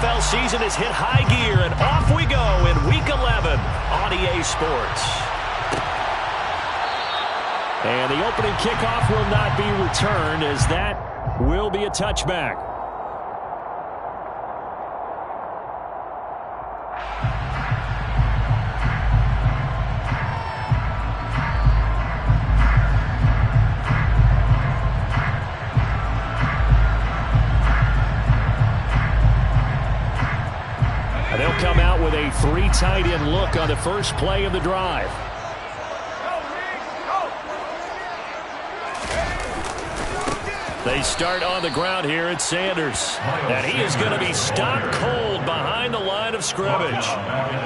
NFL season has hit high gear, and off we go in Week 11 on EA Sports. And the opening kickoff will not be returned, as that will be a touchback. And they'll come out with a 3 tight end look on the first play of the drive. They start on the ground here at Sanders. And he is going to be stopped cold behind the line of scrimmage.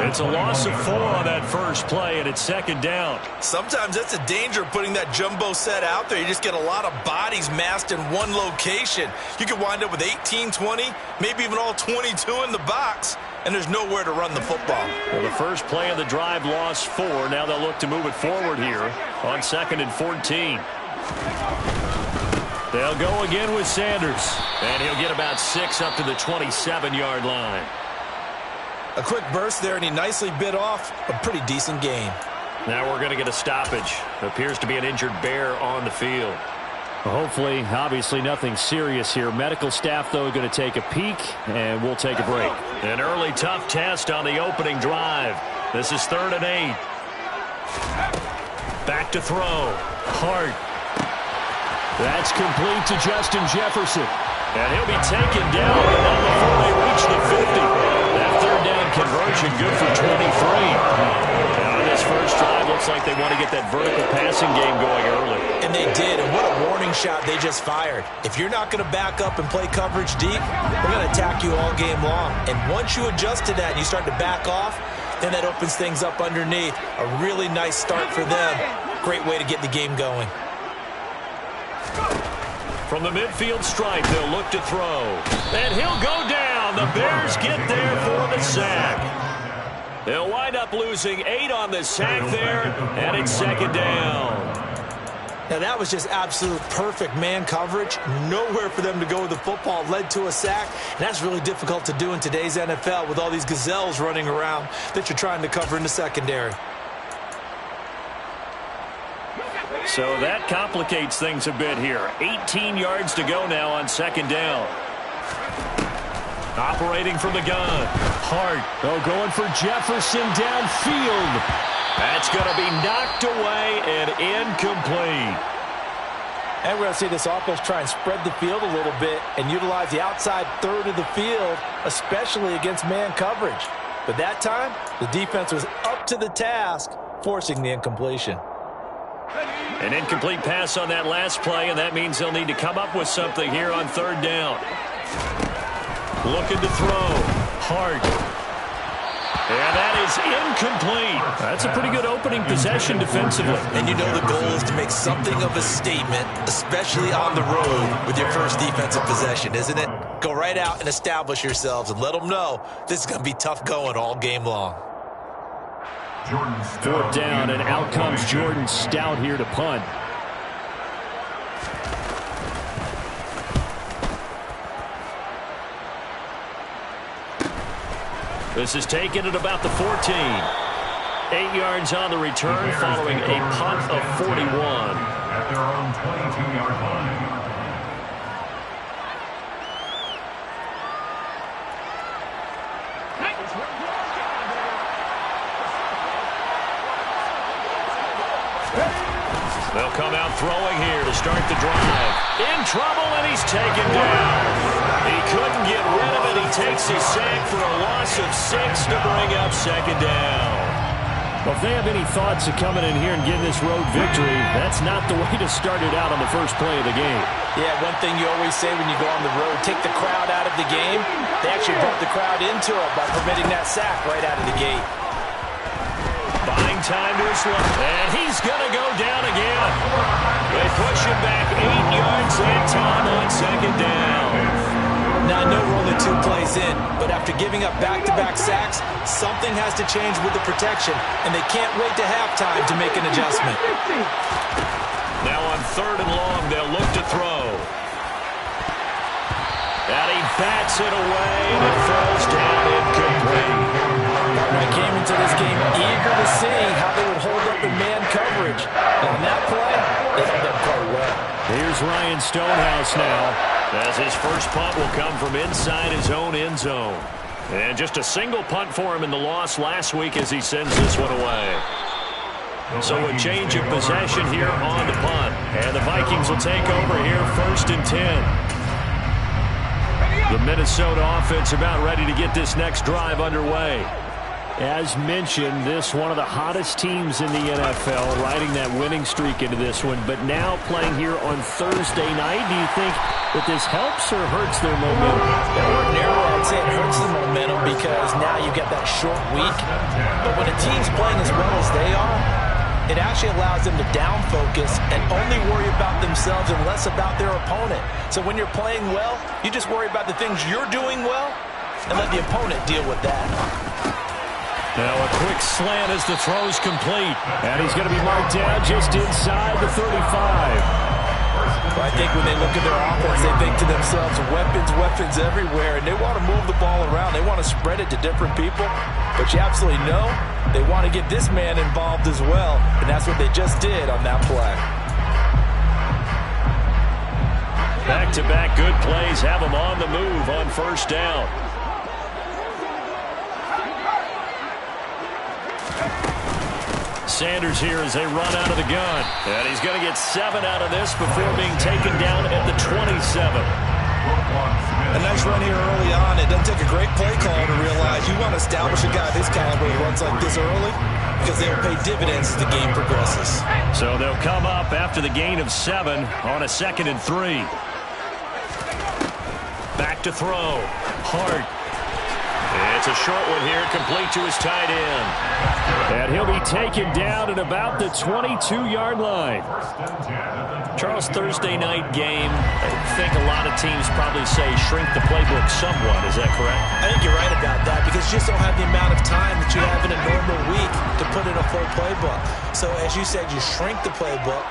It's a loss of 4 on that first play, and it's second down. Sometimes that's a danger of putting that jumbo set out there. You just get a lot of bodies massed in one location. You could wind up with 18, 20, maybe even all 22 in the box, and there's nowhere to run the football. Well, the first play of the drive lost 4. Now they'll look to move it forward here on 2nd and 14. They'll go again with Sanders, and he'll get about 6 up to the 27-yard line. A quick burst there, and he nicely bit off a pretty decent gain. Now we're going to get a stoppage. Appears to be an injured bear on the field. Well, hopefully, obviously nothing serious here. Medical staff, though, going to take a peek, and we'll take a break. An early tough test on the opening drive. This is 3rd and 8. Back to throw. Hart. That's complete to Justin Jefferson. And he'll be taken down before they reach the 50. That 3rd down conversion good for 23. Now this first drive looks like they want to get that vertical passing game going early. And they did, and what a warning shot they just fired. If you're not going to back up and play coverage deep, we're going to attack you all game long. And once you adjust to that and you start to back off, then that opens things up underneath. A really nice start for them. Great way to get the game going. From the midfield stripe, they'll look to throw. And he'll go down. The Bears get there for the sack. They'll wind up losing 8 on the sack there, and it's 2nd down. Now that was just absolute perfect man coverage. Nowhere for them to go with the football. Led to a sack, and that's really difficult to do in today's NFL with all these gazelles running around that you're trying to cover in the secondary. So that complicates things a bit here. 18 yards to go now on 2nd down. Operating from the gun. Hart. Oh, going for Jefferson downfield. That's going to be knocked away and incomplete. And we're going to see this offense try and spread the field a little bit and utilize the outside 3rd of the field, especially against man coverage. But that time, the defense was up to the task, forcing the incompletion. An incomplete pass on that last play, and that means they'll need to come up with something here on 3rd down. Looking to throw. Hart. And that is incomplete. That's a pretty good opening possession defensively. And you know the goal is to make something of a statement, especially on the road with your first defensive possession, isn't it? Go right out and establish yourselves and let them know this is going to be tough going all game long. 4th down, and out comes Jordan Stout here to punt. This is taken at about the 14. 8 yards on the return following a punt of 41. At their own 22-yard line. They'll come out throwing here to start the drive. In trouble, and he's taken down. He couldn't get rid of it. He takes his sack for a loss of 6 to bring up 2nd down. Well, if they have any thoughts of coming in here and getting this road victory, that's not the way to start it out on the first play of the game. Yeah, one thing you always say when you go on the road, take the crowd out of the game. They actually brought the crowd into it by permitting that sack right out of the gate. Buying time to his left, and he's going to go down again. They push him back 8 yards that time on 2nd down. Now, I know we're only 2 plays in, but after giving up back-to-back sacks, something has to change with the protection, and they can't wait to halftime to make an adjustment. Now on 3rd and long, they'll look to throw. And he bats it away, and it falls down incomplete. I came into this game eager to see how they would hold up in man coverage. And in that play, they held up quite well. Here's Ryan Stonehouse now, as his first punt will come from inside his own end zone. And just a single punt for him in the loss last week as he sends this one away. So a change of possession here on the punt. And the Vikings will take over here 1st and 10. The Minnesota offense about ready to get this next drive underway. As mentioned, this one of the hottest teams in the NFL, riding that winning streak into this one, but now playing here on Thursday night. Do you think that this helps or hurts their momentum? Ordinarily, I'd say it hurts the momentum because now you get that short week. But when a team's playing as well as they are, it actually allows them to down focus and only worry about themselves and less about their opponent. So when you're playing well, you just worry about the things you're doing well and let the opponent deal with that. Now a quick slant as the throw's complete. And he's going to be marked down just inside the 35. Well, I think when they look at their offense, they think to themselves, weapons everywhere, and they want to move the ball around. They want to spread it to different people. But you absolutely know they want to get this man involved as well, and that's what they just did on that play. Back-to-back good plays have them on the move on 1st down. Sanders here as they run out of the gun. And he's going to get 7 out of this before being taken down at the 27. A nice run here early on. It doesn't take a great play call to realize you want to establish a guy of his caliber who runs like this early because they'll pay dividends as the game progresses. So they'll come up after the gain of 7 on a 2nd and 3. Back to throw. Hart. It's a short one here, complete to his tight end. And he'll be taken down at about the 22-yard line. Charles, Thursday night game, I think a lot of teams probably say shrink the playbook somewhat. Is that correct? I think you're right about that because you just don't have the amount of time that you have in a normal week to put in a full playbook. So as you said, you shrink the playbook.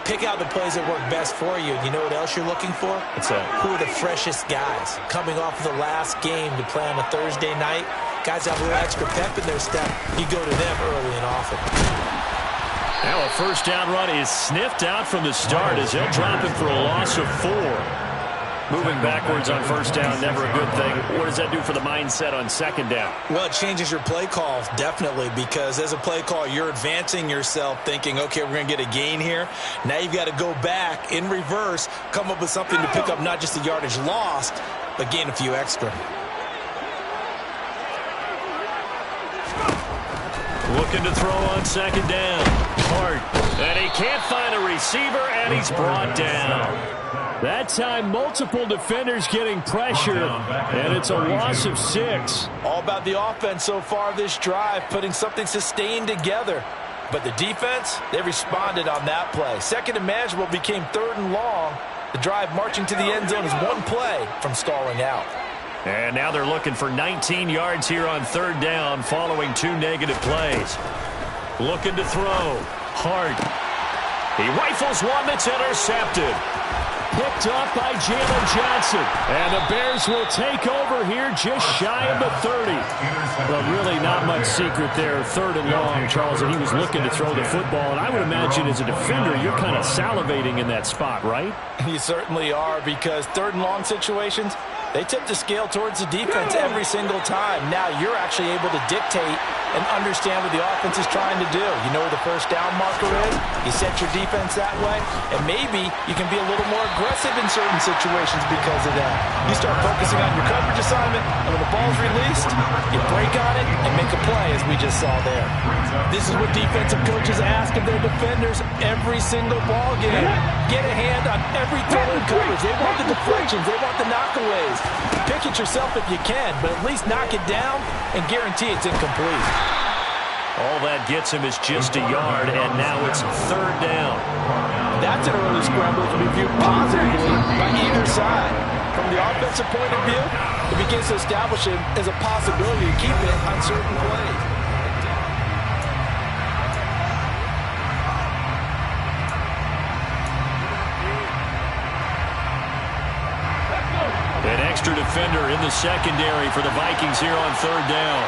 Pick out the plays that work best for you. You know what else you're looking for? What's that? Who are the freshest guys coming off of the last game to play on a Thursday night? Guys have a little extra pep in their step. You go to them early and often. Now a 1st down run is sniffed out from the start as they'll drop him for a loss of 4. Moving backwards on 1st down, never a good thing. What does that do for the mindset on 2nd down? Well, it changes your play call, definitely, because as a play call, you're advancing yourself thinking, okay, we're going to get a gain here. Now you've got to go back in reverse, come up with something to pick up not just the yardage lost, but gain a few extra. Looking to throw on 2nd down. Hart. And he can't find a receiver, and he's brought down. That time, multiple defenders getting pressure, and it's a loss of 6. All about the offense so far this drive, putting something sustained together. But the defense, they responded on that play. 2nd and manageable became 3rd and long. The drive marching to the end zone is one play from stalling out. And now they're looking for 19 yards here on 3rd down following 2 negative plays. Looking to throw. Hart. He rifles one that's intercepted. Picked up by Jalen Johnson. And the Bears will take over here just shy of the 30. But really not much secret there. 3rd and long, Charles, and he was looking to throw the football. And I would imagine as a defender, you're kind of salivating in that spot, right? You certainly are, because 3rd and long situations, they tip the scale towards the defense every single time. Now you're actually able to dictate and understand what the offense is trying to do. You know where the 1st down marker is. You set your defense that way, and maybe you can be a little more aggressive in certain situations because of that. You start focusing on your coverage assignment, and when the ball's released, you break on it and make a play, as we just saw there. This is what defensive coaches ask of their defenders every single ball game. Get a hand on every throw in coverage. They want the deflections. They want the knockaways. Pick it yourself if you can, but at least knock it down and guarantee it's incomplete. All that gets him is just a yard, and now it's 3rd down. That's an early scramble to be viewed positively by either side. From the offensive point of view, it begins to establish it as a possibility to keep it on certain plays. An extra defender in the secondary for the Vikings here on third down.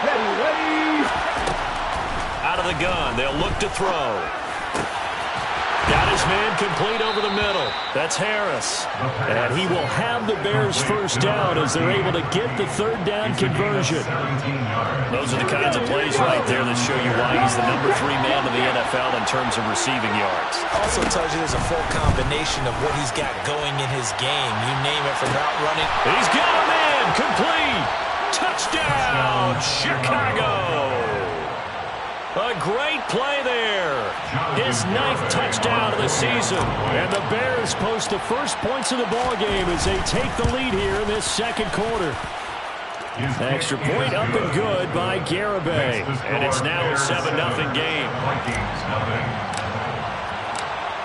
Ready. Out of the gun, they'll look to throw. Got his man complete over the middle. That's Harris. And he will have the Bears first down as they're able to get the third down conversion. Those are the kinds of plays right there that show you why he's the #3 man in the NFL in terms of receiving yards. Also tells you there's a full combination of what he's got going in his game. You name it, from route running. He's got a man complete. Touchdown, Chicago. A great play there. His 9th touchdown of the season. And the Bears post the first points of the ballgame as they take the lead here in this second quarter. Extra point up and good by Garibay. And it's now a 7-0 game.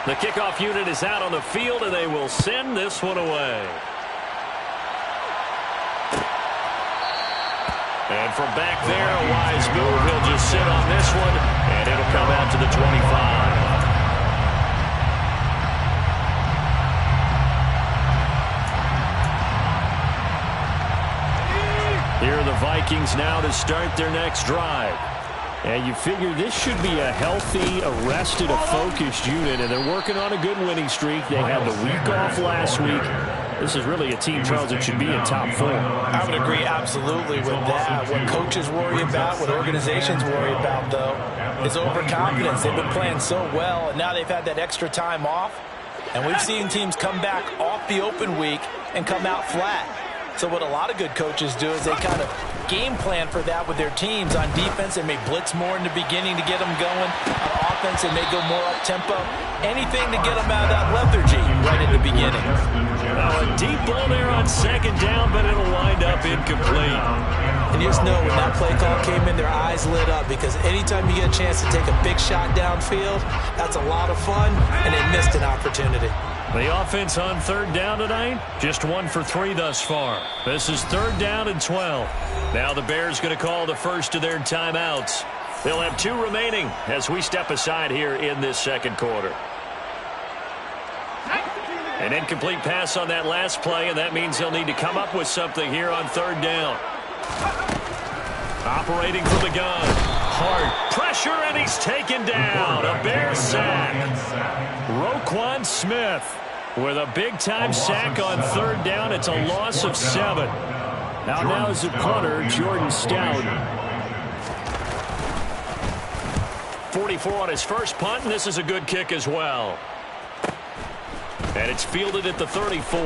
The kickoff unit is out on the field, and they will send this one away. And from back there, a wise move. He'll just sit on this one, and it'll come out to the 25. Here are the Vikings now to start their next drive. And you figure this should be a healthy, arrested, a focused unit, and they're working on a good winning streak. They had the week off last week. This is really a team, Charles, that should be in top form. I would agree absolutely with that. What coaches worry about, what organizations worry about, though, is overconfidence. They've been playing so well, and now they've had that extra time off. And we've seen teams come back off the open week and come out flat. So what a lot of good coaches do is they kind of game plan for that with their teams. On defense, they may blitz more in the beginning to get them going. On offense, they may go more up-tempo. Anything to get them out of that lethargy right at the beginning. Now a deep ball there on second down, but it'll wind up incomplete. And you just know when that play call came in, their eyes lit up, because anytime you get a chance to take a big shot downfield, that's a lot of fun, and they missed an opportunity. The offense on third down tonight, just 1 for 3 thus far. This is third down and 12. Now the Bears going to call the first of their timeouts. They'll have 2 remaining as we step aside here in this second quarter. An incomplete pass on that last play, and that means they'll need to come up with something here on third down. Operating from the gun. Hard pressure, and he's taken down. A Bears sack. Roquan Smith with a big-time sack on third down. It's a loss of 7. Now is the punter, Jordan Stout. 44 on his first punt, and this is a good kick as well. And it's fielded at the 34.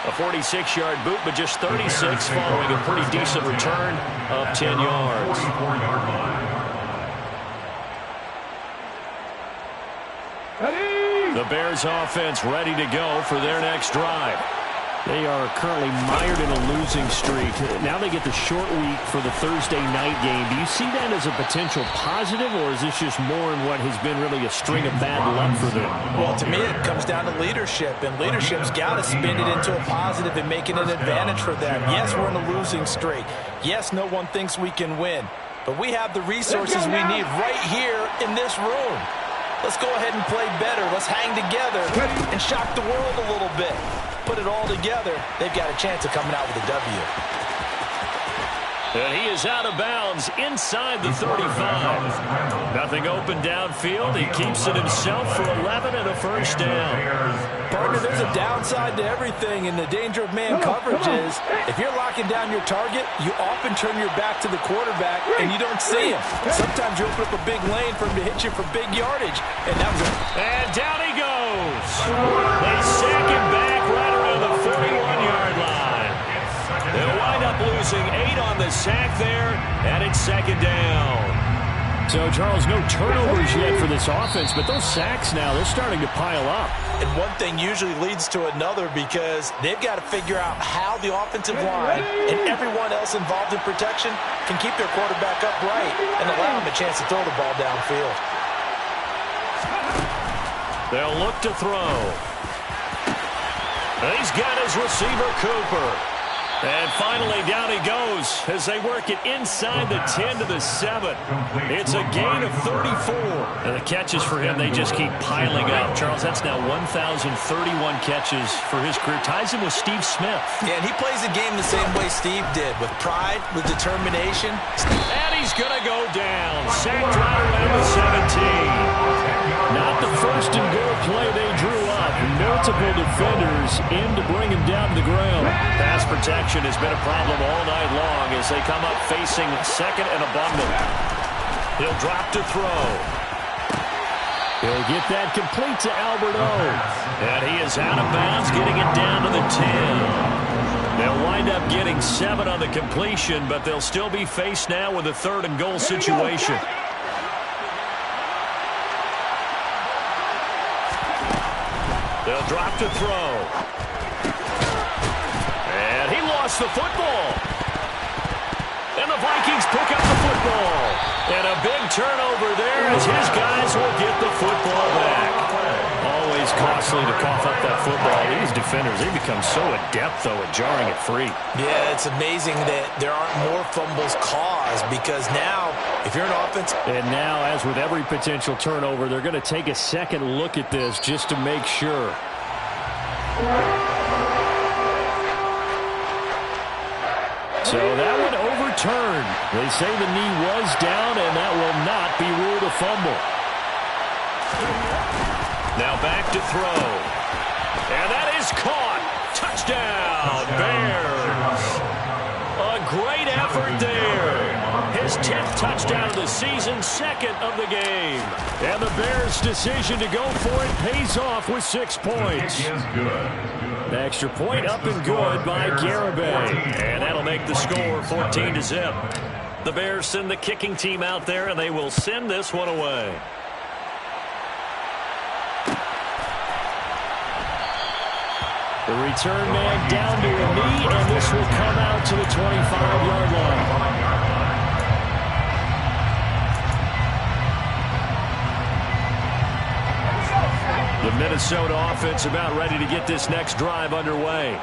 A 46-yard boot, but just 36 following a pretty decent return of 10 yards. The Bears offense ready to go for their next drive. They are currently mired in a losing streak. Now they get the short week for the Thursday night game. Do you see that as a potential positive, or is this just more in what has been really a string of bad luck for them? Well, to me, it comes down to leadership, and leadership's got to spin it into a positive and make it an advantage for them. Yes, we're in a losing streak. Yes, no one thinks we can win, but we have the resources we need right here in this room. Let's go ahead and play better. Let's hang together and shock the world a little bit. Put it all together, they've got a chance of coming out with a W. And he is out of bounds inside the 35. Nothing open downfield. He keeps it himself for 11 and a first down. Partner, there's a downside to everything, and the danger of man coverage is if you're locking down your target, you often turn your back to the quarterback and you don't see him. Sometimes you open up a big lane for him to hit you for big yardage. And down he goes. They sack him back right around the 41-yard line. They'll wind up losing 8 on the sack there, and it's second down. So, Charles, no turnovers yet for this offense, but those sacks now, they're starting to pile up. And one thing usually leads to another, because they've got to figure out how the offensive line and everyone else involved in protection can keep their quarterback upright and allow him a chance to throw the ball downfield. They'll look to throw. He's got his receiver, Cooper. And finally, down he goes as they work it inside the 10 to the 7. It's a gain of 34. And the catches for him, they just keep piling up. Charles, that's now 1,031 catches for his career. Ties him with Steve Smith. Yeah, and he plays the game the same way Steve did, with pride, with determination. And he's going to go down. Sacked right around the 17. Not the first and goal play they drew up. Multiple defenders in to bring him down to the ground. Pass protection has been a problem all night long as they come up facing second and abundant. He'll drop to throw. He'll get that complete to Albert O. And he is out of bounds, getting it down to the 10. They'll wind up getting 7 on the completion, but they'll still be faced now with a third and goal situation. They'll drop to throw. And he lost the football. And the Vikings pick up the football. And a big turnover there as his guys will get the football back. Always costly to cough up that football. These defenders, they become so adept, though, at jarring it free. Yeah, it's amazing that there aren't more fumbles caused because now, if you're an offense... And now, as with every potential turnover, they're going to take a second look at this just to make sure. So that one overturned. They say the knee was down, and that will not be ruled a fumble. Now back to throw. And that is caught. Touchdown, Bears. A great effort there. His 10th touchdown of the season, second of the game. And the Bears' decision to go for it pays off with 6 points. The extra point up and good by Garibay. And that'll make the score 14-0. The Bears send the kicking team out there, and they will send this one away. The return man down to a knee, and this will come out to the 25-yard line. The Minnesota offense about ready to get this next drive underway.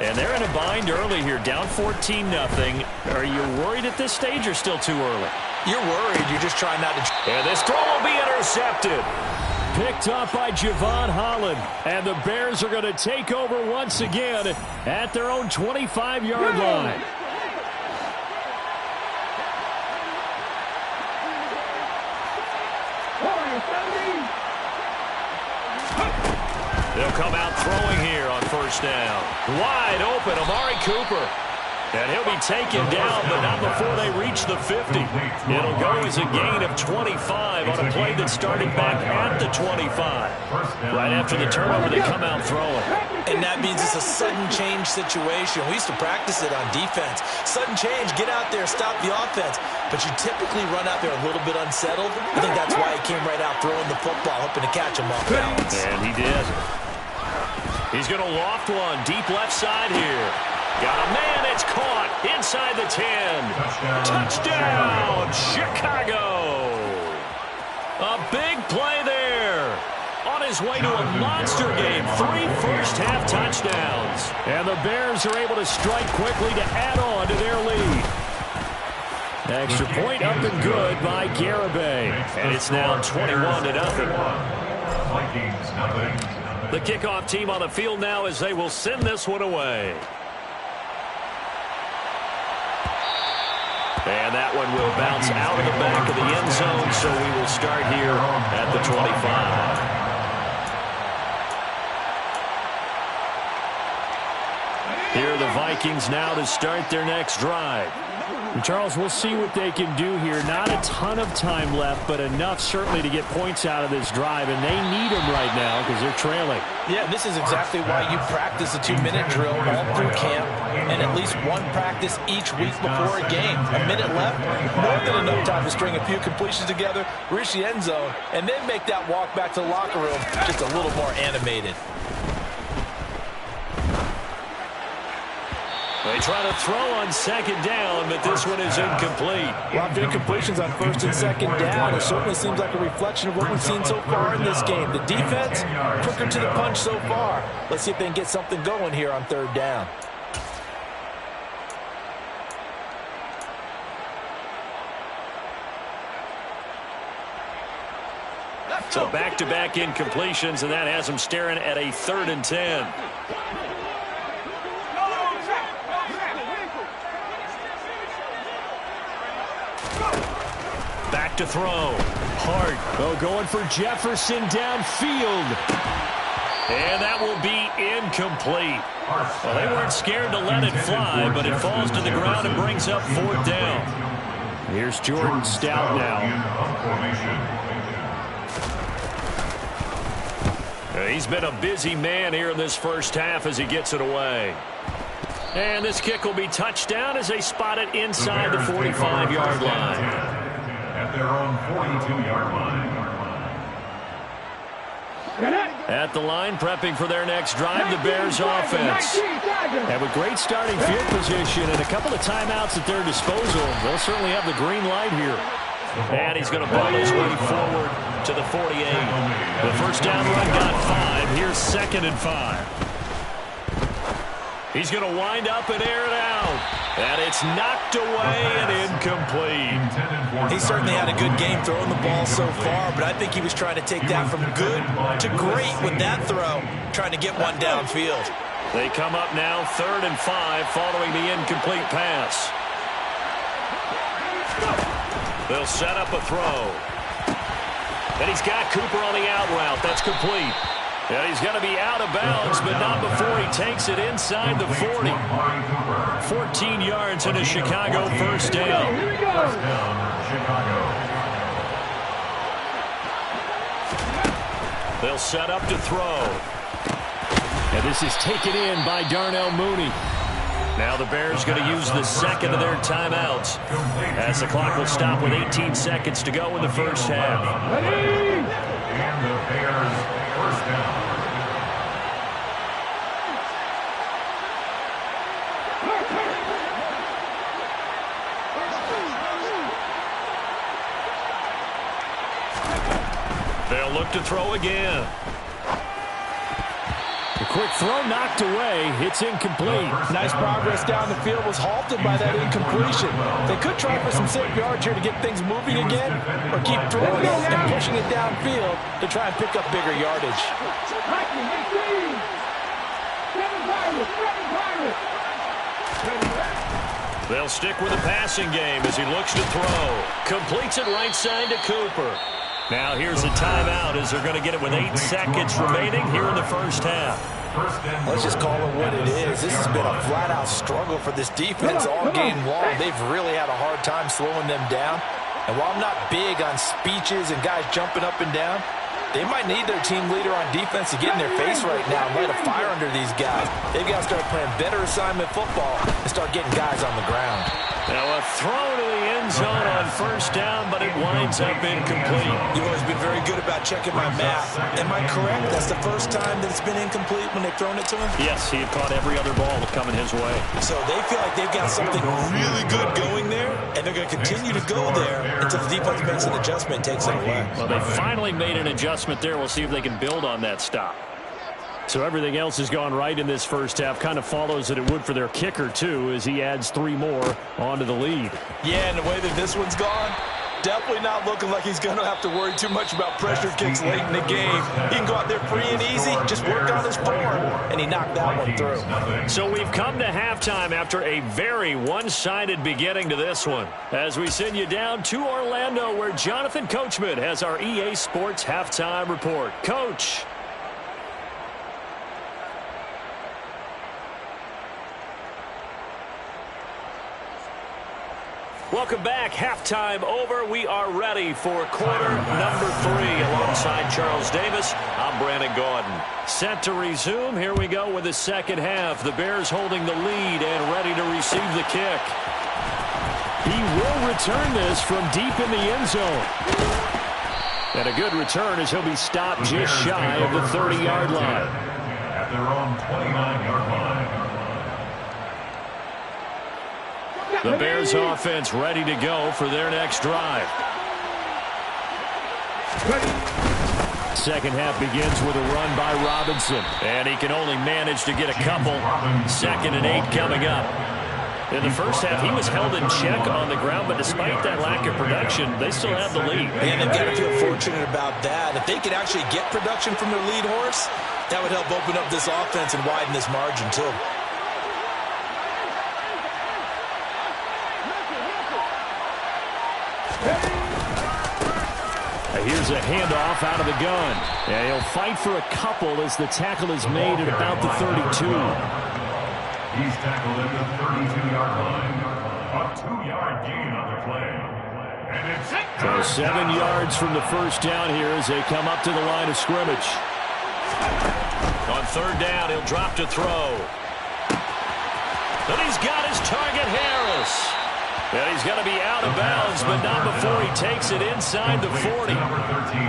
And they're in a bind early here, down 14-0. Are you worried at this stage or still too early? You're worried. You're just trying not to... And this throw will be intercepted. Picked up by Javon Holland. And the Bears are going to take over once again at their own 25-yard line. They'll come out throwing here on first down. Wide open, Amari Cooper. And he'll be taken down, but not before they reach the 50. It'll go as a gain of 25 on a play that started back at the 25. Right after the turnover, they come out throwing. And that means it's a sudden change situation. We used to practice it on defense. Sudden change, get out there, stop the offense. But you typically run out there a little bit unsettled. I think that's why he came right out throwing the football, hoping to catch him off balance. And he did. He's going to loft one deep left side here. Got a man, it's caught inside the 10. Touchdown, Chicago. A big play there. On his way to a monster game, 3 first-half touchdowns. And the Bears are able to strike quickly to add on to their lead. Extra point up and good by Garibay. And it's now 21-0. The kickoff team on the field now as they will send this one away. And that one will bounce out of the back of the end zone, so we will start here at the 25. Here are the Vikings now to start their next drive. And Charles, we'll see what they can do here. Not a ton of time left, but enough certainly to get points out of this drive, and they need them right now because they're trailing. Yeah, this is exactly why you practice a 2-minute drill all through camp and at least one practice each week before a game. A minute left, more than enough time to string a few completions together, reach the end zone, and then make that walk back to the locker room just a little more animated. They try to throw on second down, but this one is incomplete. Lots of incompletions on first and second down. It certainly seems like a reflection of what we've seen so far in this game. The defense, quicker to the punch so far. Let's see if they can get something going here on third down. So back-to-back incompletions, and that has them staring at a 3rd and 10. Back to throw. Hart. Oh, going for Jefferson downfield. And that will be incomplete. Well, they weren't scared to let it fly, but it falls to the ground and brings up 4th down. Here's Jordan Stout now. He's been a busy man here in this first half as he gets it away. And this kick will be touchdown as they spot it inside the 45-yard line. At their own 42-yard line. At the line, prepping for their next drive, the Bears offense. And with great starting field position and a couple of timeouts at their disposal, they'll certainly have the green light here. And he's going to ball his way forward to the 48. The first down run got 5. Here's 2nd and 5. He's going to wind up and air it out. And it's knocked away and incomplete. He certainly had a good game throwing the ball so far, but I think he was trying to take that from good to great with that throw, trying to get one downfield. They come up now 3rd and 5 following the incomplete pass. They'll set up a throw. And he's got Cooper on the out route. That's complete. And he's going to be out of bounds, but not before he takes it inside the 40. 14 yards and a Chicago first down. First down, Chicago. They'll set up to throw. And this is taken in by Darnell Mooney. Now the Bears going to use the 2nd of their timeouts as the clock will stop with 18 seconds to go in the first half. And the Bears first down. They'll look to throw again. A quick throw knocked away. It's incomplete. Nice progress down the field was halted by that incompletion. They could try for some safe yards here to get things moving again, or keep throwing it and pushing it downfield to try and pick up bigger yardage. They'll stick with the passing game as he looks to throw. Completes it right side to Cooper. Now here's a timeout as they're going to get it with 8 seconds remaining here in the first half. Let's just call it what it is. This has been a flat-out struggle for this defense all game long. They've really had a hard time slowing them down. And while I'm not big on speeches and guys jumping up and down, they might need their team leader on defense to get in their face right now and light a fire under these guys. They've got to start playing better assignment football and start getting guys on the ground. Now a throw to the end zone on first down, but it winds up incomplete. You've always been very good about checking my math. Am I correct? That's the first time that it's been incomplete when they've thrown it to him? Yes, he had caught every other ball coming his way. So they feel like they've got something really good going there, and they're going to continue to go there until the defense makes an adjustment and takes it away. Well, they finally made an adjustment there. We'll see if they can build on that stop. So everything else has gone right in this first half. Kind of follows that it would for their kicker, too, as he adds 3 more onto the lead. Yeah, and the way that this one's gone, definitely not looking like he's going to have to worry too much about pressure kicks late in the game. He can go out there free and easy, just work on his form, and he knocked that one through. So we've come to halftime after a very one-sided beginning to this one. As we send you down to Orlando, where Jonathan Coachman has our EA Sports halftime report. Coach. Welcome back. Halftime over. We are ready for quarter number 3. Alongside Charles Davis, I'm Brandon Gordon. Set to resume. Here we go with the second half. The Bears holding the lead and ready to receive the kick. He will return this from deep in the end zone. And a good return as he'll be stopped just shy of the 30-yard line. At their own 29-yard line. The Bears offense ready to go for their next drive. Second half begins with a run by Robinson. And he can only manage to get a couple. 2nd and 8 coming up. In the first half, he was held in check on the ground, but despite that lack of production, they still have the lead. And they've got to feel fortunate about that. If they could actually get production from their lead horse, that would help open up this offense and widen this margin, too. Here's a handoff out of the gun. And he'll fight for a couple as the tackle is made at about the 32. He's tackled at the 32-yard line. A 2-yard gain on the play. And it's So 7 yards from the first down here as they come up to the line of scrimmage. On third down, he'll drop to throw. And he's got his target, Harris. And he's going to be out of bounds, but not before he takes it inside the 40.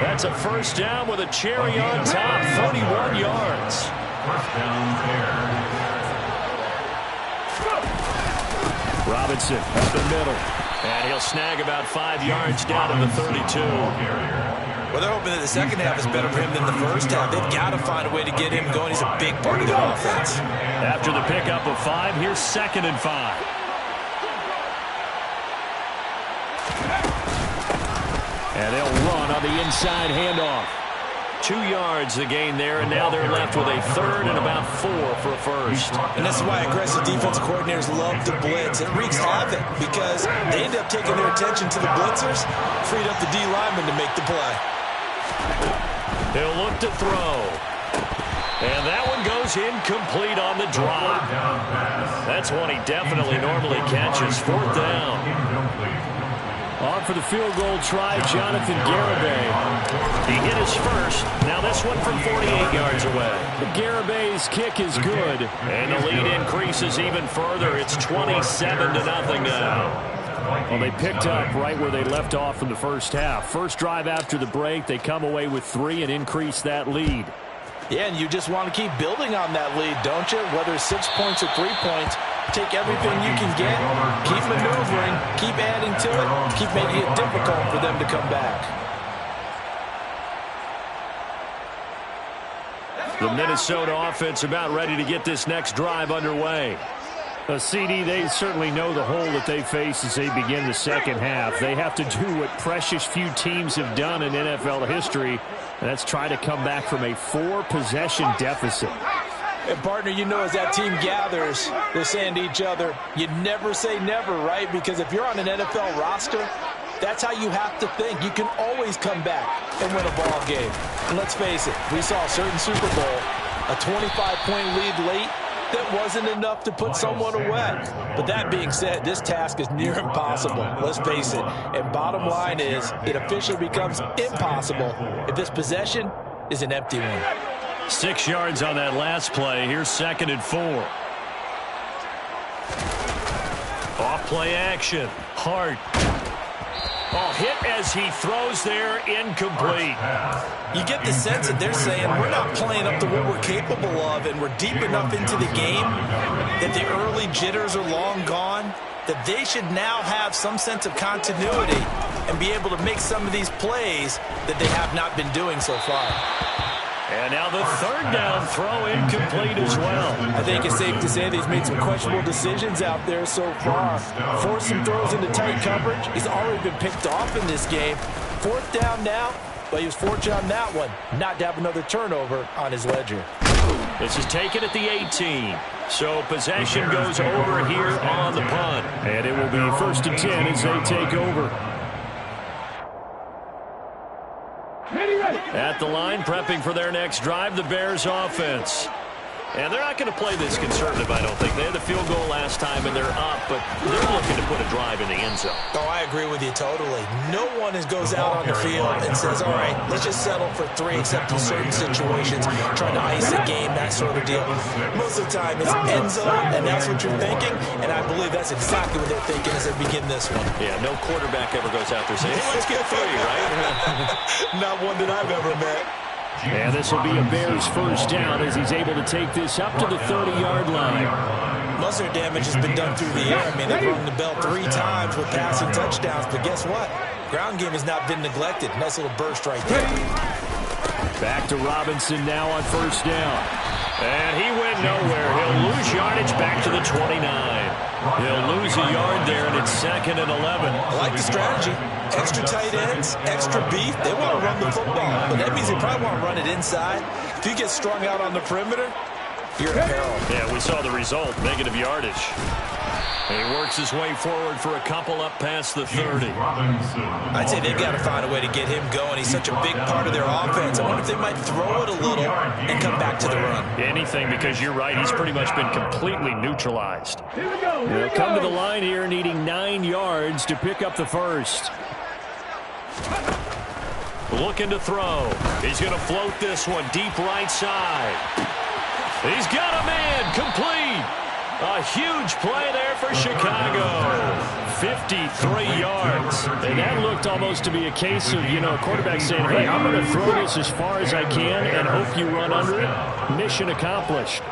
That's a first down with a cherry on top, 31 yards. first down Bears. Robinson up the middle. And he'll snag about 5 yards down to the 32. Well, they're hoping that the second half is better for him than the first half. They've got to find a way to get him going. He's a big part of their offense. After the pickup of 5, here's 2nd and 5. And they'll run on the inside handoff. 2 yards the gain there, and now they're left with a third and about 4 for a first. And this is why aggressive defensive coordinators love to blitz. It wreaks havoc because they end up taking their attention to the blitzers, freed up the D lineman to make the play. He'll look to throw. And that one goes incomplete on the drop. That's one he definitely normally catches. 4th down. On for the field goal try, Jonathan Garibay. He hit his first. Now this one from 48 yards away. Garibay's kick is good. And the lead increases even further. It's 27-0 now. Well, they picked up right where they left off in the first half. First drive after the break, they come away with 3 and increase that lead. Yeah, and you just want to keep building on that lead, don't you? Whether it's 6 points or 3 points, take everything you can get, keep maneuvering, keep adding to it, keep making it difficult for them to come back. The Minnesota offense about ready to get this next drive underway. CD, they certainly know the hole that they face as they begin the second half. They have to do what precious few teams have done in NFL history, and that's try to come back from a 4-possession deficit. And, partner, you know as that team gathers, they're saying to each other, you never say never, right? Because if you're on an NFL roster, that's how you have to think. You can always come back and win a ball game. And let's face it, we saw a certain Super Bowl, a 25-point lead late, that wasn't enough to put someone away. But that being said, this task is near impossible. Let's face it. And bottom line is, it officially becomes impossible if this possession is an empty one. 6 yards on that last play. Here's 2nd and 4. Off play action. Hart. Oh, hit as he throws there, incomplete. You get the sense that they're saying we're not playing up to what we're capable of, and we're deep enough into the game that the early jitters are long gone, that they should now have some sense of continuity and be able to make some of these plays that they have not been doing so far. And now the 3rd down throw incomplete as well. I think it's safe to say that he's made some questionable decisions out there so far. Forced some throws into tight coverage. He's already been picked off in this game. 4th down now, but he was fortunate on that one not to have another turnover on his ledger. This is taken at the 18. So possession goes over here on the punt. And it will be 1st and 10 as they take over. At the line, prepping for their next drive, the Bears offense. And they're not going to play this conservative, I don't think. They had the field goal last time, and they're up, but they're looking to put a drive in the end zone. Oh, I agree with you totally. No one goes out on the field and says, all right, let's just settle for 3, except in certain situations, trying to ice a game, that sort of deal. Most of the time, it's end zone, and that's what you're thinking, and I believe that's exactly what they're thinking as they begin this one. Yeah, no quarterback ever goes out there saying, hey, let's get 3, right? Not one that I've ever met. And this will be a Bears first down as he's able to take this up to the 30-yard line. Most of their damage has been done through the air. I mean, they've rung the bell 3 times with passing touchdowns, but guess what? Ground game has not been neglected. Nice little burst right there. Back to Robinson now on first down. And he went nowhere. He'll lose yardage back to the 29. He'll lose a yard there, and it's 2nd and 11. I like the strategy. Extra tight ends, extra beef. They want to run the football, but that means they probably want to run it inside. If you get strung out on the perimeter, you're in peril. Yeah, we saw the result, negative yardage. He works his way forward for a couple up past the 30. I'd say they've got to find a way to get him going. He's such a big part of their offense. I wonder if they might throw it a little and come back to the run. Anything, because you're right. He's pretty much been completely neutralized. They'll come to the line here needing 9 yards to pick up the first. Looking to throw. He's going to float this one deep right side. He's got a man complete. A huge play there for Chicago. 53 yards. And that looked almost to be a case of, a quarterback saying, hey, I'm going to throw this as far as I can and hope you run under it. Mission accomplished.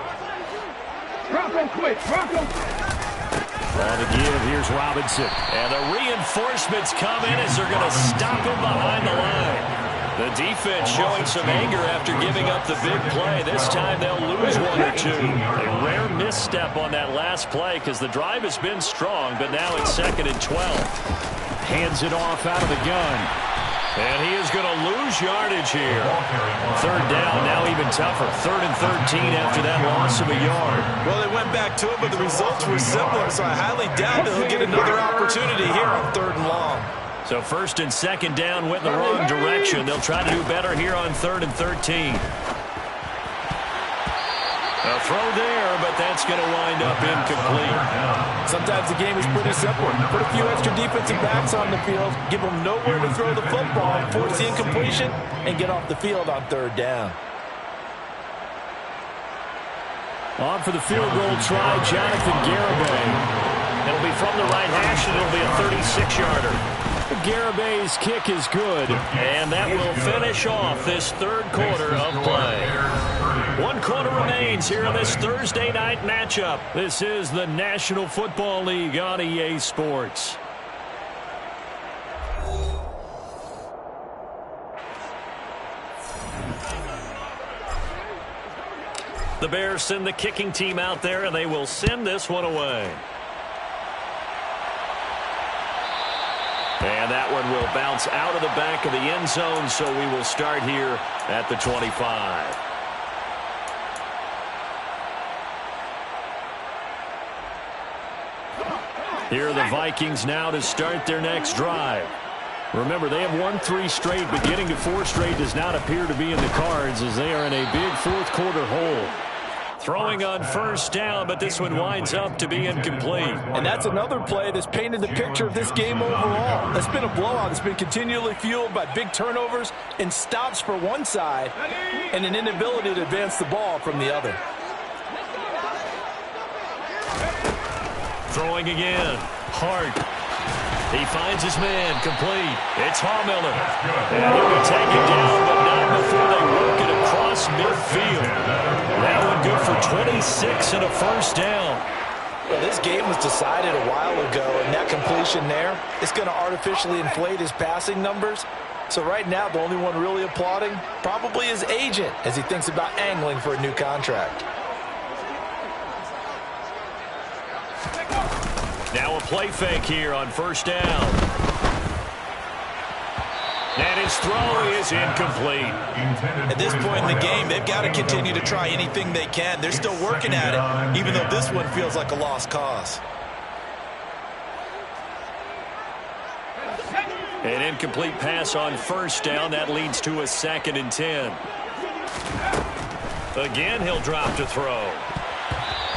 Bronco quick, Bronco. On the give, here's Robinson. And the reinforcements come in as they're going to stop him behind the line. The defense showing some anger after giving up the big play. This time they'll lose 1 or 2. A rare misstep on that last play because the drive has been strong, but now it's 2nd and 12. Hands it off out of the gun. And he is going to lose yardage here. 3rd down, now even tougher. 3rd and 13 after that loss of a yard. Well, they went back to it, but the results were similar, so I highly doubt that he'll get another opportunity here on 3rd and long. So 1st and 2nd down went in the wrong direction. They'll try to do better here on 3rd and 13. A throw there, but that's going to wind up incomplete. Sometimes the game is pretty simple. Put a few extra defensive backs on the field, give them nowhere to throw the football, force the incompletion, and get off the field on 3rd down. On for the field goal try, Jonathan Garibay. It'll be from the right hash, and it'll be a 36-yarder. Garibay's kick is good, and that will finish off this 3rd quarter of play. 1 quarter remains here in this Thursday night matchup. This is the National Football League on EA Sports. The Bears send the kicking team out there, and they will send this one away. And that one will bounce out of the back of the end zone, so we will start here at the 25. Here are the Vikings now to start their next drive. Remember, they have won 3 straight, but getting to 4 straight does not appear to be in the cards as they are in a big 4th quarter hole. Throwing on 1st down, but this one winds up to be incomplete. And that's another play that's painted the picture of this game overall. It's been a blowout. It's been continually fueled by big turnovers and stops for one side and an inability to advance the ball from the other. Throwing again. Hart. He finds his man complete. It's Hallmiller. And he'll be taken down, but not before they work it across midfield. That one good for 26 and a 1st down. Well, this game was decided a while ago, and that completion there is going to artificially inflate his passing numbers. So right now, the only one really applauding probably his agent as he thinks about angling for a new contract. Now a play fake here on 1st down. And his throw is incomplete. At this point in the game, they've got to continue to try anything they can. They're still working at it, even though this one feels like a lost cause. An incomplete pass on 1st down. That leads to a 2nd and 10. Again, he'll drop to throw.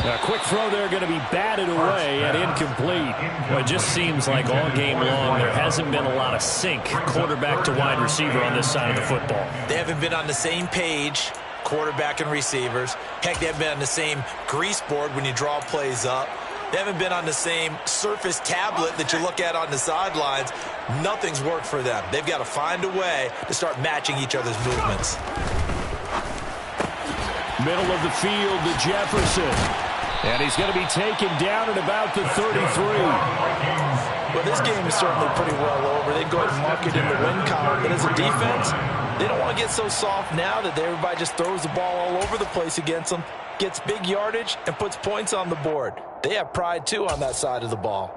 A quick throw there going to be batted away and incomplete. Well, it just seems like all game long there hasn't been a lot of sync quarterback to wide receiver on this side of the football. They haven't been on the same page, quarterback and receivers. Heck, they haven't been on the same grease board when you draw plays up. They haven't been on the same surface tablet that you look at on the sidelines. Nothing's worked for them. They've got to find a way to start matching each other's movements. Middle of the field to Jefferson. And he's going to be taken down at about the 33. Well, this game is certainly pretty well over. They go ahead and mark it in the win column. But as a defense, they don't want to get so soft now that everybody just throws the ball all over the place against them. gets big yardage, and puts points on the board. They have pride, too, on that side of the ball.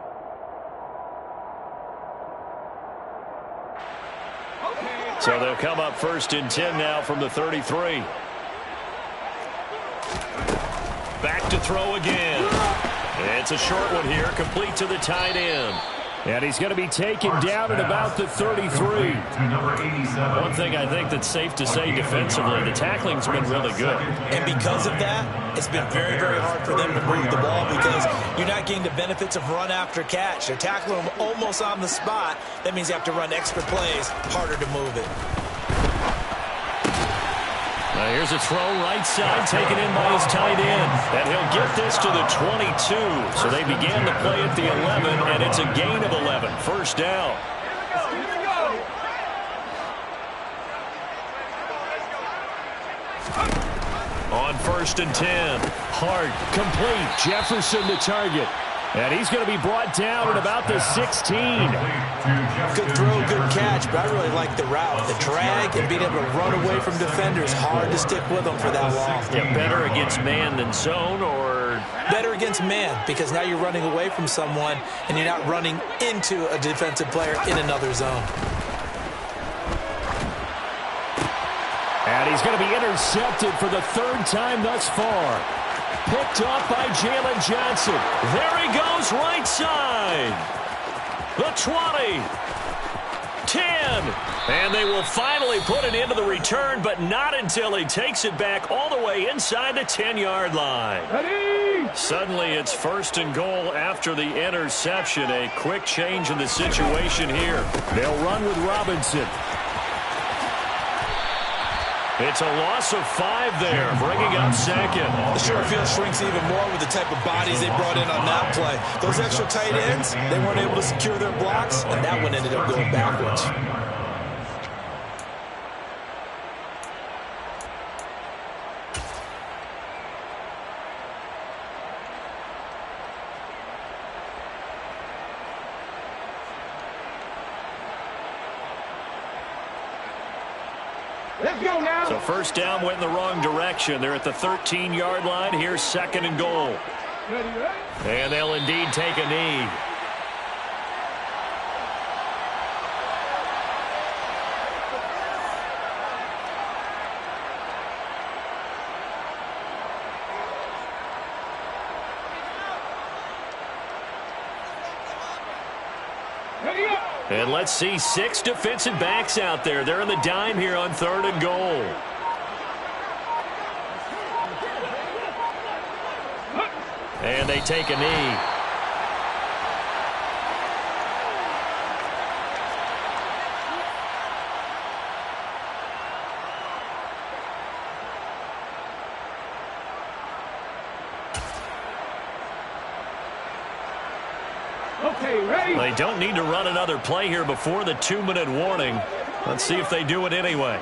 So they'll come up 1st and 10 now from the 33. Back to throw again. It's a short one here, complete to the tight end. And he's going to be taken down at about the 33. One thing I think that's safe to say defensively, the tackling's been really good. And because of that, it's been very, very hard for them to move the ball because you're not getting the benefits of run after catch. They're tackling them almost on the spot. That means you have to run extra plays, harder to move it. Now here's a throw right side taken in by his tight end. And he'll get this to the 22. So they began the play at the 11, and it's a gain of 11. First down. On 1st and 10. Hart, complete. Jefferson the target. And he's going to be brought down at about the 16. Good throw, good catch, but I really like the route. The drag and being able to run away from defenders, hard to stick with them for that long. Yeah, better against man than zone, or? Better against man, because now you're running away from someone and you're not running into a defensive player in another zone. And he's going to be intercepted for the 3rd time thus far. Picked off by Jalen Johnson. There he goes right side. The 20. 10. And they will finally put it into the return, but not until he takes it back all the way inside the 10-yard line. Ready? Suddenly it's 1st and goal after the interception. A quick change in the situation here. They'll run with Robinson. It's a loss of 5 there, bringing up 2nd. The short field shrinks even more with the type of bodies they brought in on that play. Those extra tight ends, they weren't able to secure their blocks, and that one ended up going backwards. Let's go now. So 1st down went in the wrong direction. They're at the 13-yard line. Here's 2nd and goal. Ready, ready? And they'll indeed take a knee. Ready up. And let's see 6 defensive backs out there. They're in the dime here on 3rd and goal. And they take a knee. Okay, ready? They don't need to run another play here before the 2-minute warning. Let's see if they do it anyway.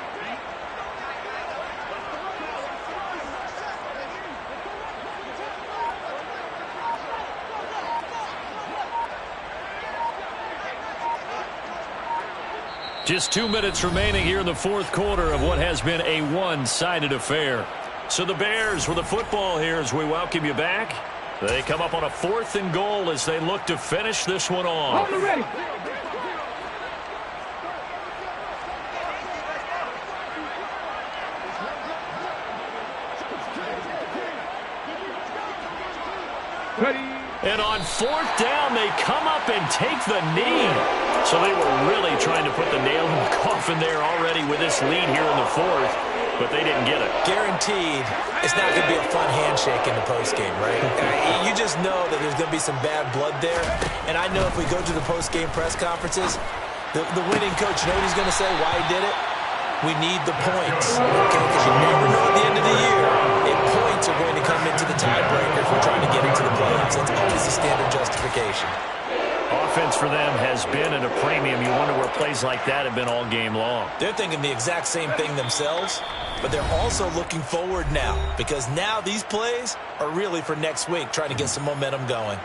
Just 2 minutes remaining here in the 4th quarter of what has been a one-sided affair. So the Bears with the football here as we welcome you back. They come up on a 4th and goal as they look to finish this one off. Hold it ready. Ready. And on 4th down, they come up and take the knee. So they were really trying to put the nail in the coffin there already with this lead here in the 4th, but they didn't get it. Guaranteed, it's not going to be a fun handshake in the postgame, right? You just know that there's going to be some bad blood there. And I know if we go to the postgame press conferences, the winning coach, you know what he's going to say, why he did it? We need the points, okay? Because you never know at the end of the year if points are going to come into the tiebreaker if we're trying to get into the playoffs. That's always the standard justification. Offense for them has been at a premium. You wonder where plays like that have been all game long. They're thinking the exact same thing themselves, but they're also looking forward now because now these plays are really for next week, trying to get some momentum going.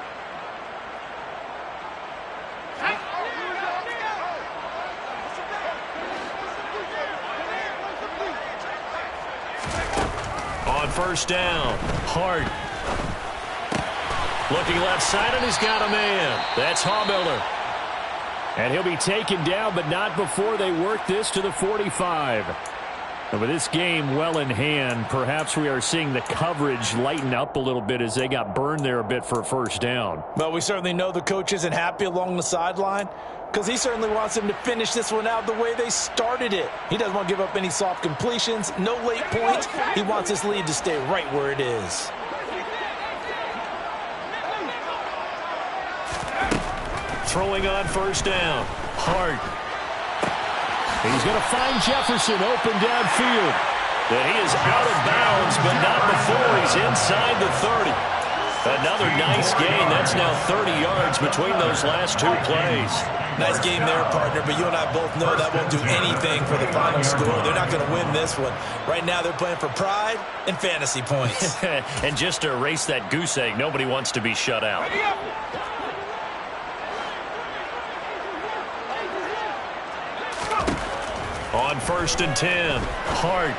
On first down, Hart. Looking left side, and he's got a man. That's Hawmiller. And he'll be taken down, but not before they work this to the 45. And with this game well in hand, perhaps we are seeing the coverage lighten up a little bit as they got burned there a bit for a first down. Well, we certainly know the coach isn't happy along the sideline because he certainly wants them to finish this one out the way they started it. He doesn't want to give up any soft completions, no late points. He wants his lead to stay right where it is. Throwing on first down, Hart. He's going to find Jefferson open downfield. And he is out of bounds, but not before he's inside the 30. Another nice gain. That's now 30 yards between those last two plays. Nice game there, partner, but you and I both know that won't do anything for the final score. They're not going to win this one. Right now they're playing for pride and fantasy points. And just to erase that goose egg, nobody wants to be shut out. On first and 10, Hart.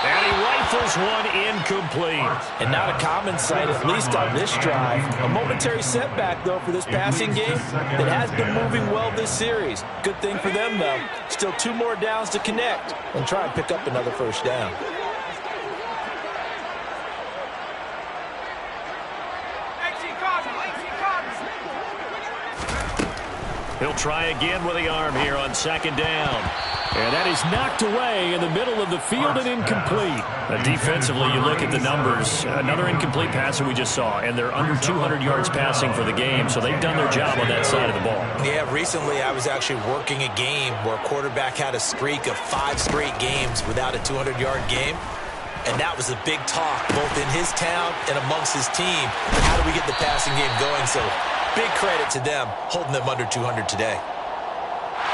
And he rifles one incomplete. And not a common sight, at least on this drive. A momentary setback, though, for this passing game that has been moving well this series. Good thing for them, though. Still 2 more downs to connect and try and pick up another first down. He'll try again with the arm here on second down. And that is knocked away in the middle of the field and incomplete. Defensively, you look at the numbers. Another incomplete pass that we just saw, and they're under 200 yards passing for the game, so they've done their job on that side of the ball. Yeah, recently I was actually working a game where a quarterback had a streak of 5 straight games without a 200-yard game. And that was a big talk, both in his town and amongst his team. How do we get the passing game going? So big credit to them, holding them under 200 today.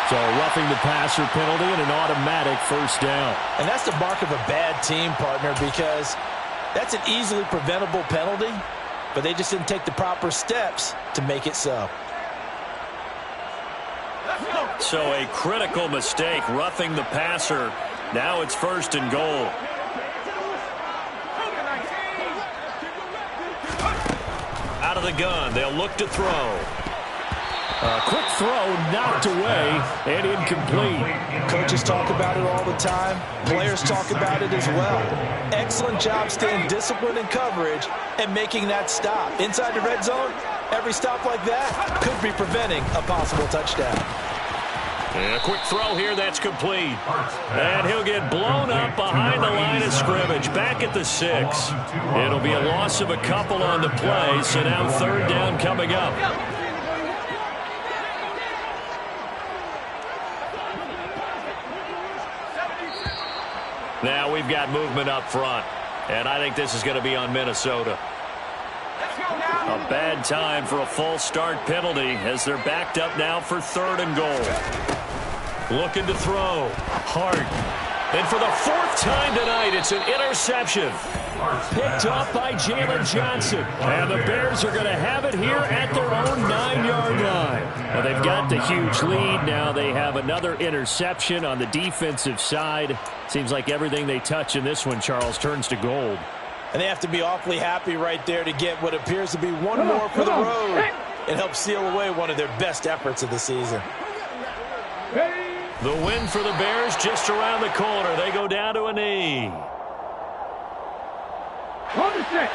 So roughing the passer penalty and an automatic first down. And that's the mark of a bad team, partner, because that's an easily preventable penalty, but they just didn't take the proper steps to make it so. So a critical mistake, roughing the passer. Now it's first and goal. Out of the gun, they'll look to throw. A quick throw knocked away and incomplete. Coaches talk about it all the time. Players talk about it as well. Excellent job staying disciplined in coverage and making that stop. Inside the red zone, every stop like that could be preventing a possible touchdown. And a quick throw here, that's complete. And he'll get blown up behind the line of scrimmage, back at the 6. It'll be a loss of a couple on the play, so now third down coming up. Now we've got movement up front, and I think this is going to be on Minnesota. A bad time for a false start penalty as they're backed up now for third and goal. Looking to throw. Hart. And for the 4th time tonight, it's an interception. Picked off by Jalen Johnson. And the Bears are going to have it here at their own 9-yard line. Now they've got the huge lead. Now they have another interception on the defensive side. Seems like everything they touch in this one, Charles, turns to gold. And they have to be awfully happy right there to get what appears to be one more for the road and help seal away one of their best efforts of the season. The win for the Bears just around the corner. They go down to a knee. On the set.